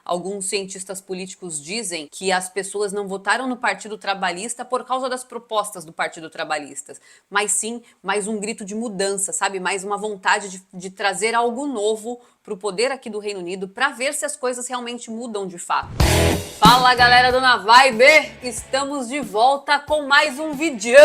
alguns cientistas políticos dizem que as pessoas não votaram no Partido Trabalhista por causa das propostas do Partido Trabalhista, mas sim mais um grito de mudança, sabe? Mais uma vontade de trazer algo novo para o poder aqui do Reino Unido para ver se as coisas realmente mudam de fato. Fala galera do Na Vibe, estamos de volta com mais um vídeo,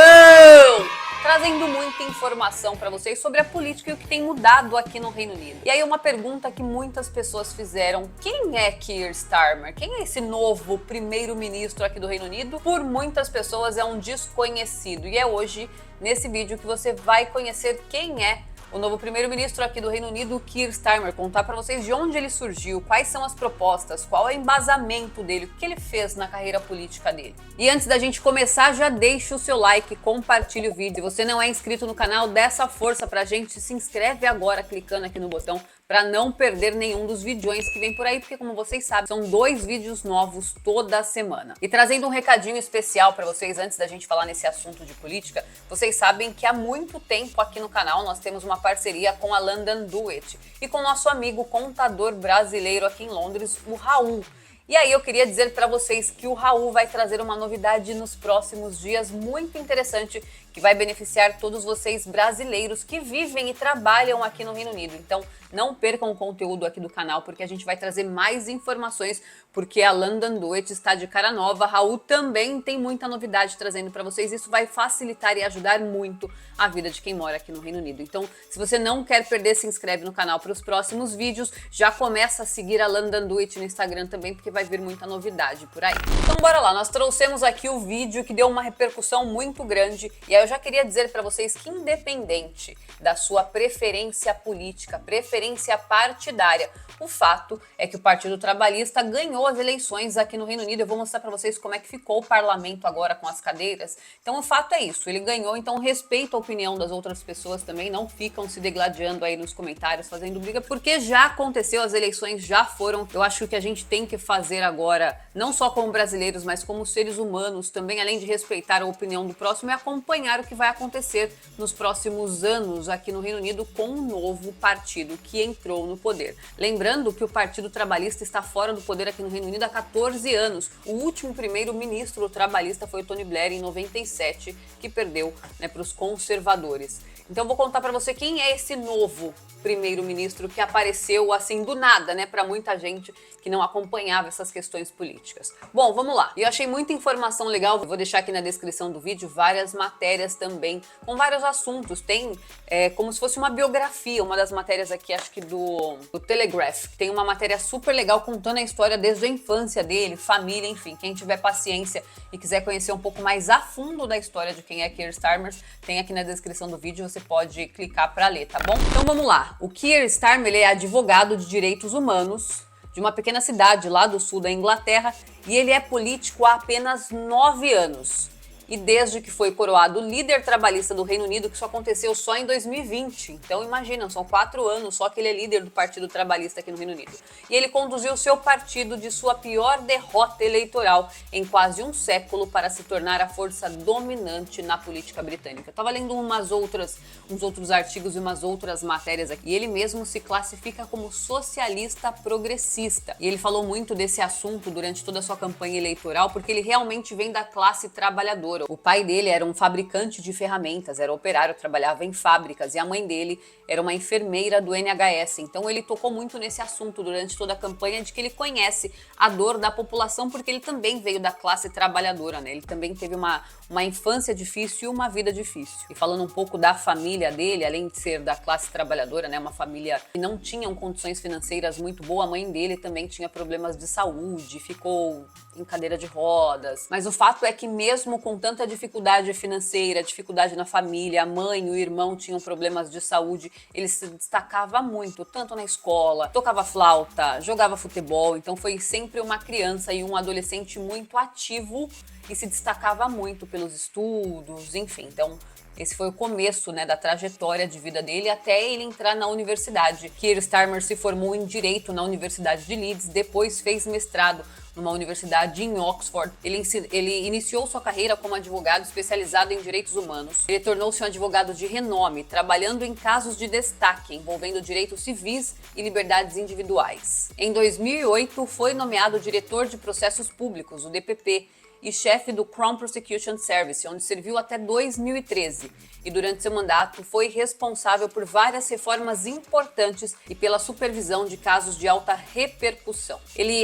trazendo muita informação para vocês sobre a política e o que tem mudado aqui no Reino Unido. E aí uma pergunta que muitas pessoas fizeram: quem é Keir Starmer? Quem é esse novo primeiro-ministro aqui do Reino Unido? Por muitas pessoas é um desconhecido e é hoje, nesse vídeo, que você vai conhecer quem é o novo primeiro-ministro aqui do Reino Unido, Keir Starmer, contar para vocês de onde ele surgiu, quais são as propostas, qual é o embasamento dele, o que ele fez na carreira política dele. E antes da gente começar, já deixa o seu like, compartilha o vídeo. Se você não é inscrito no canal, dá essa força pra gente, se inscreve agora clicando aqui no botão para não perder nenhum dos videões que vem por aí, porque como vocês sabem, são 2 vídeos novos toda semana. E trazendo um recadinho especial para vocês antes da gente falar nesse assunto de política, vocês sabem que há muito tempo aqui no canal nós temos uma parceria com a London Do It e com nosso amigo contador brasileiro aqui em Londres, o Raul. E aí eu queria dizer para vocês que o Raul vai trazer uma novidade nos próximos dias muito interessante, que vai beneficiar todos vocês brasileiros que vivem e trabalham aqui no Reino Unido. Então não percam o conteúdo aqui do canal, porque a gente vai trazer mais informações, porque a London Do It está de cara nova. Raul também tem muita novidade trazendo para vocês. Isso vai facilitar e ajudar muito a vida de quem mora aqui no Reino Unido. Então, se você não quer perder, se inscreve no canal para os próximos vídeos. Já começa a seguir a London Do It no Instagram também, porque vai vir muita novidade por aí. Então bora lá, nós trouxemos aqui o vídeo que deu uma repercussão muito grande. E aí eu já queria dizer para vocês que, independente da sua preferência política, preferência partidária, o fato é que o Partido Trabalhista ganhou as eleições aqui no Reino Unido. Eu vou mostrar para vocês como é que ficou o parlamento agora com as cadeiras. Então o fato é isso, ele ganhou, então respeita a opinião das outras pessoas também, não ficam se degladiando aí nos comentários, fazendo briga, porque já aconteceu, as eleições já foram. Eu acho que o que a gente tem que fazer agora, não só como brasileiros, mas como seres humanos também, além de respeitar a opinião do próximo, é acompanhar o que vai acontecer nos próximos anos aqui no Reino Unido com um novo partido que entrou no poder. Lembrando que o Partido Trabalhista está fora do poder aqui no Reino Unido há 14 anos. O último primeiro-ministro trabalhista foi o Tony Blair em 97, que perdeu, né, para os conservadores. Então eu vou contar para você quem é esse novo primeiro-ministro que apareceu assim do nada, né, para muita gente que não acompanhava essas questões políticas. Bom, vamos lá. Eu achei muita informação legal, vou deixar aqui na descrição do vídeo várias matérias também, com vários assuntos. Tem como se fosse uma biografia, uma das matérias aqui, acho que do Telegraph. Tem uma matéria super legal contando a história desde a infância dele, família, enfim. Quem tiver paciência e quiser conhecer um pouco mais a fundo da história de quem é Keir Starmer, tem aqui na descrição do vídeo, você pode clicar para ler, tá bom? Então vamos lá. O Keir Starmer, ele é advogado de direitos humanos de uma pequena cidade lá do sul da Inglaterra e ele é político há apenas 9 anos. E desde que foi coroado líder trabalhista do Reino Unido, que isso aconteceu só em 2020. Então imagina, são 4 anos só que ele é líder do Partido Trabalhista aqui no Reino Unido. E ele conduziu seu partido de sua pior derrota eleitoral em quase um século para se tornar a força dominante na política britânica. Eu estava lendo uns outros artigos e umas outras matérias aqui. E ele mesmo se classifica como socialista progressista. E ele falou muito desse assunto durante toda a sua campanha eleitoral, porque ele realmente vem da classe trabalhadora. O pai dele era um fabricante de ferramentas, era operário, trabalhava em fábricas, e a mãe dele era uma enfermeira do NHS. Então ele tocou muito nesse assunto durante toda a campanha, de que ele conhece a dor da população, porque ele também veio da classe trabalhadora, né? Ele também teve uma infância difícil e uma vida difícil. E falando um pouco da família dele, além de ser da classe trabalhadora, né, uma família que não tinha condições financeiras muito boas, a mãe dele também tinha problemas de saúde, ficou em cadeira de rodas. Mas o fato é que mesmo com tanta dificuldade financeira, dificuldade na família, a mãe e o irmão tinham problemas de saúde, ele se destacava muito, tanto na escola, tocava flauta, jogava futebol, então foi sempre uma criança e um adolescente muito ativo e se destacava muito pelos estudos, enfim. Então esse foi o começo, né, da trajetória de vida dele até ele entrar na universidade. Keir Starmer se formou em Direito na Universidade de Leeds, depois fez mestrado numa universidade em Oxford. Ele iniciou sua carreira como advogado especializado em direitos humanos. Ele tornou-se um advogado de renome, trabalhando em casos de destaque envolvendo direitos civis e liberdades individuais. Em 2008, foi nomeado diretor de processos públicos, o DPP, e chefe do Crown Prosecution Service, onde serviu até 2013. E durante seu mandato foi responsável por várias reformas importantes e pela supervisão de casos de alta repercussão.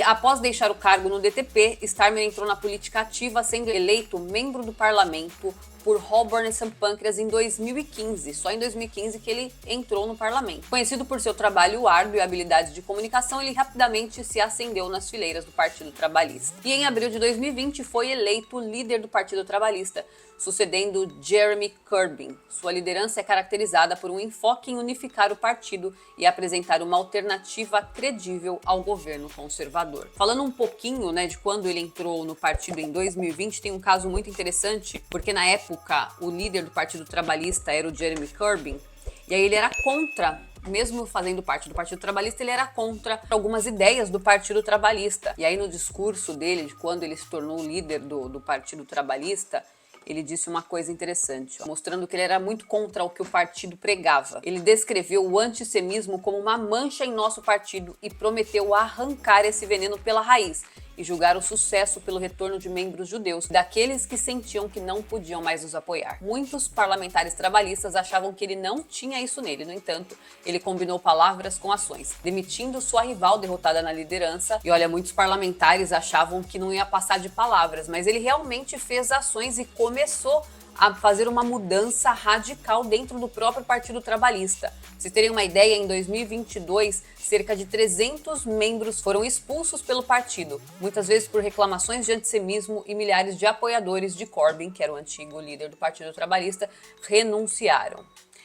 Após deixar o cargo no DTP, Starmer entrou na política ativa, sendo eleito membro do parlamento por Holborn e St. Pancras em 2015. Só em 2015 que ele entrou no parlamento. Conhecido por seu trabalho árduo e habilidade de comunicação, ele rapidamente se ascendeu nas fileiras do Partido Trabalhista. E em abril de 2020 foi eleito líder do Partido Trabalhista, sucedendo Jeremy Corbyn. Sua liderança é caracterizada por um enfoque em unificar o partido e apresentar uma alternativa credível ao governo conservador. Falando um pouquinho, de quando ele entrou no partido em 2020, tem um caso muito interessante, porque na época o líder do Partido Trabalhista era o Jeremy Corbyn, e aí ele era contra, mesmo fazendo parte do Partido Trabalhista, ele era contra algumas ideias do Partido Trabalhista. E aí no discurso dele, de quando ele se tornou líder do Partido Trabalhista, ele disse uma coisa interessante, mostrando que ele era muito contra o que o partido pregava. Ele descreveu o antissemismo como uma mancha em nosso partido e prometeu arrancar esse veneno pela raiz e julgar o sucesso pelo retorno de membros judeus, daqueles que sentiam que não podiam mais os apoiar. Muitos parlamentares trabalhistas achavam que ele não tinha isso nele. No entanto, ele combinou palavras com ações, demitindo sua rival derrotada na liderança. E olha, muitos parlamentares achavam que não ia passar de palavras, mas ele realmente fez ações e começou a fazer uma mudança radical dentro do próprio Partido Trabalhista. Pra vocês terem uma ideia, em 2022, cerca de 300 membros foram expulsos pelo partido, muitas vezes por reclamações de antissemismo, e milhares de apoiadores de Corbyn, que era o antigo líder do Partido Trabalhista, renunciaram.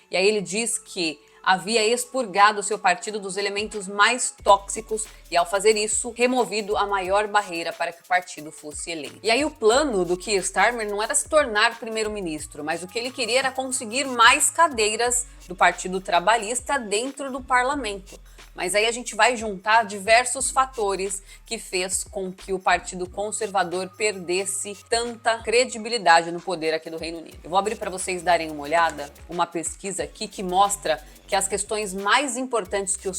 E aí ele diz que havia expurgado seu partido dos elementos mais tóxicos e, ao fazer isso, removido a maior barreira para que o partido fosse eleito. E aí o plano do Keir Starmer não era se tornar primeiro-ministro, mas o que ele queria era conseguir mais cadeiras do Partido Trabalhista dentro do parlamento. Mas aí a gente vai juntar diversos fatores que fez com que o Partido Conservador perdesse tanta credibilidade no poder aqui do Reino Unido. Eu vou abrir para vocês darem uma olhada, uma pesquisa aqui que mostra que as questões mais importantes que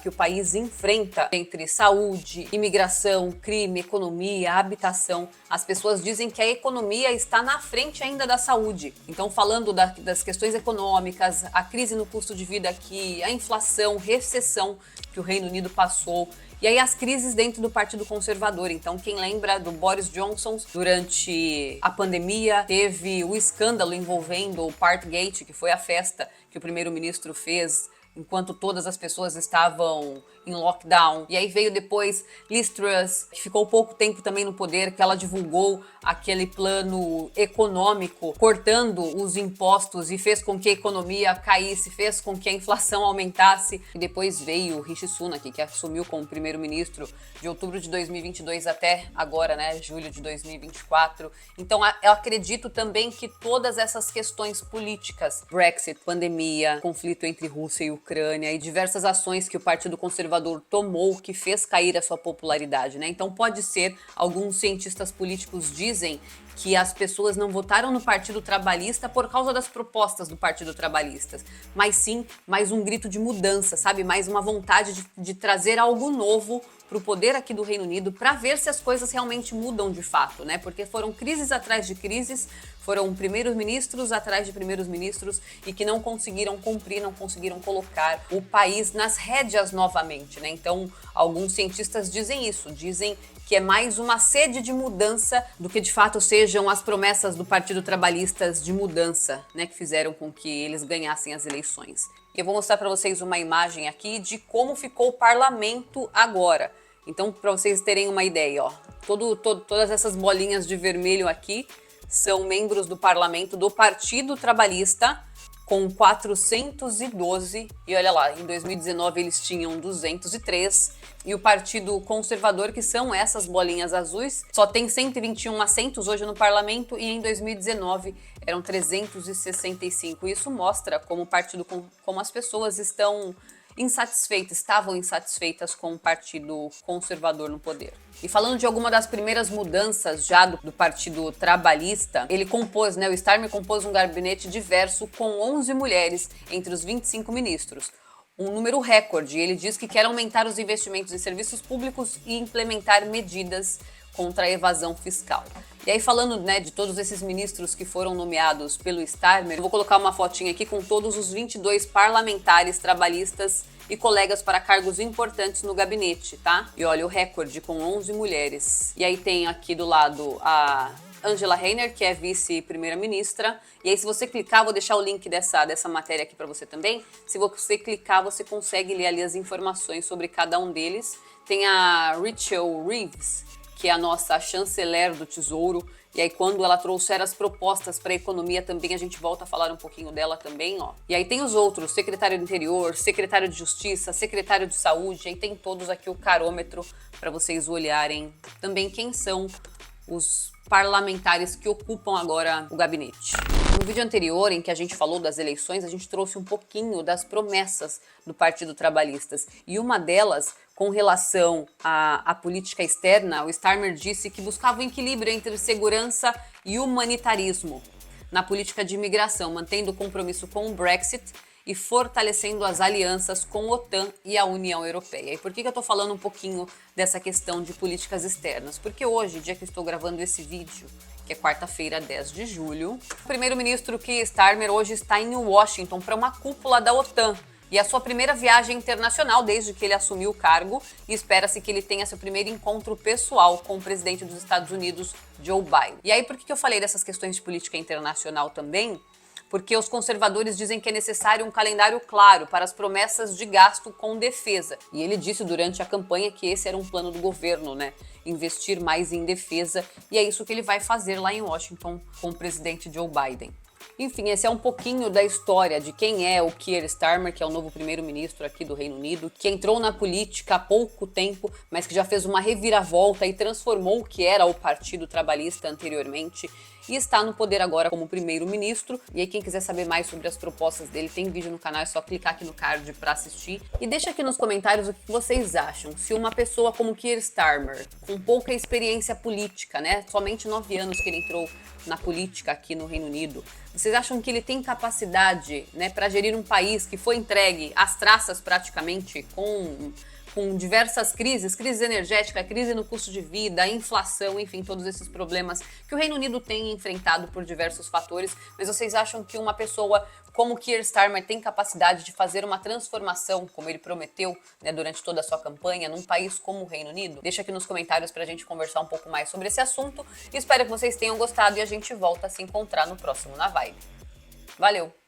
o país enfrenta, entre saúde, imigração, crime, economia, habitação, as pessoas dizem que a economia está na frente ainda da saúde. Então, falando das questões econômicas, a crise no custo de vida aqui, a inflação, recessão que o Reino Unido passou, e aí as crises dentro do Partido Conservador. Então, quem lembra do Boris Johnson, durante a pandemia, teve o escândalo envolvendo o Partygate, que foi a festa que o primeiro-ministro fez enquanto todas as pessoas estavam em lockdown. E aí veio depois Liz Truss, que ficou pouco tempo também no poder, que ela divulgou aquele plano econômico, cortando os impostos e fez com que a economia caísse, fez com que a inflação aumentasse. E depois veio o Rishi Sunak, que assumiu como primeiro-ministro de outubro de 2022 até agora, julho de 2024. Então, eu acredito também que todas essas questões políticas, Brexit, pandemia, conflito entre Rússia e Ucrânia e diversas ações que o Partido Conservador tomou que fez cair a sua popularidade, Então pode ser, alguns cientistas políticos dizem que as pessoas não votaram no Partido Trabalhista por causa das propostas do Partido Trabalhista, mas sim mais um grito de mudança, mais uma vontade de trazer algo novo para o poder aqui do Reino Unido, para ver se as coisas realmente mudam de fato, Porque foram crises atrás de crises, foram primeiros-ministros atrás de primeiros-ministros e que não conseguiram cumprir, não conseguiram colocar o país nas rédeas novamente, Então, alguns cientistas dizem isso, dizem que é mais uma sede de mudança do que de fato sejam as promessas do Partido Trabalhista de mudança, que fizeram com que eles ganhassem as eleições. Eu vou mostrar para vocês uma imagem aqui de como ficou o parlamento agora. Então, para vocês terem uma ideia, todas essas bolinhas de vermelho aqui são membros do parlamento do Partido Trabalhista, com 412, e olha lá, em 2019 eles tinham 203, e o Partido Conservador, que são essas bolinhas azuis, só tem 121 assentos hoje no parlamento, e em 2019 eram 365. Isso mostra como o partido, como as pessoas estão estavam insatisfeitas com o Partido Conservador no poder. E falando de alguma das primeiras mudanças já do Partido Trabalhista, ele compôs, o Starmer compôs um gabinete diverso com 11 mulheres entre os 25 ministros. Um número recorde. Ele diz que quer aumentar os investimentos em serviços públicos e implementar medidas contra a evasão fiscal. E aí, falando de todos esses ministros que foram nomeados pelo Starmer, eu vou colocar uma fotinha aqui com todos os 22 parlamentares trabalhistas e colegas para cargos importantes no gabinete, tá? E olha, o recorde com 11 mulheres. E aí tem aqui do lado a Angela Rayner, que é vice-primeira-ministra. E aí, se você clicar, vou deixar o link dessa matéria aqui para você também. Se você clicar, você consegue ler ali as informações sobre cada um deles. Tem a Rachel Reeves, que é a nossa chanceler do Tesouro. E aí, quando ela trouxer as propostas para a economia também, a gente volta a falar um pouquinho dela também, ó. E aí tem os outros, secretário do Interior, secretário de Justiça, secretário de Saúde. E aí tem todos aqui o carômetro para vocês olharem também quem são os parlamentares que ocupam agora o gabinete. No vídeo anterior, em que a gente falou das eleições, a gente trouxe um pouquinho das promessas do Partido Trabalhistas. E uma delas, com relação à política externa, o Starmer disse que buscava um equilíbrio entre segurança e humanitarismo na política de imigração, mantendo o compromisso com o Brexit e fortalecendo as alianças com a OTAN e a União Europeia. E por que eu estou falando um pouquinho dessa questão de políticas externas? Porque hoje, dia que eu estou gravando esse vídeo, que é quarta-feira, 10 de julho, o primeiro-ministro Keir Starmer hoje está em Washington para uma cúpula da OTAN. E a sua primeira viagem internacional desde que ele assumiu o cargo, e espera-se que ele tenha seu primeiro encontro pessoal com o presidente dos Estados Unidos, Joe Biden. E aí, por que eu falei dessas questões de política internacional também? Porque os conservadores dizem que é necessário um calendário claro para as promessas de gasto com defesa. E ele disse durante a campanha que esse era um plano do governo, investir mais em defesa, e é isso que ele vai fazer lá em Washington com o presidente Joe Biden. Enfim, esse é um pouquinho da história de quem é o Keir Starmer, que é o novo primeiro-ministro aqui do Reino Unido, que entrou na política há pouco tempo, mas que já fez uma reviravolta e transformou o que era o Partido Trabalhista anteriormente e está no poder agora como primeiro-ministro. E aí, quem quiser saber mais sobre as propostas dele, tem vídeo no canal, é só clicar aqui no card para assistir. E deixa aqui nos comentários o que vocês acham. Se uma pessoa como Keir Starmer, com pouca experiência política, somente 9 anos que ele entrou na política aqui no Reino Unido, vocês acham que ele tem capacidade, para gerir um país que foi entregue às traças praticamente com diversas crises, crise energética, crise no custo de vida, inflação, enfim, todos esses problemas que o Reino Unido tem enfrentado por diversos fatores, mas vocês acham que uma pessoa como Keir Starmer tem capacidade de fazer uma transformação, como ele prometeu, durante toda a sua campanha, num país como o Reino Unido? Deixa aqui nos comentários pra gente conversar um pouco mais sobre esse assunto. Espero que vocês tenham gostado e a gente volta a se encontrar no próximo Na Vibe. Valeu!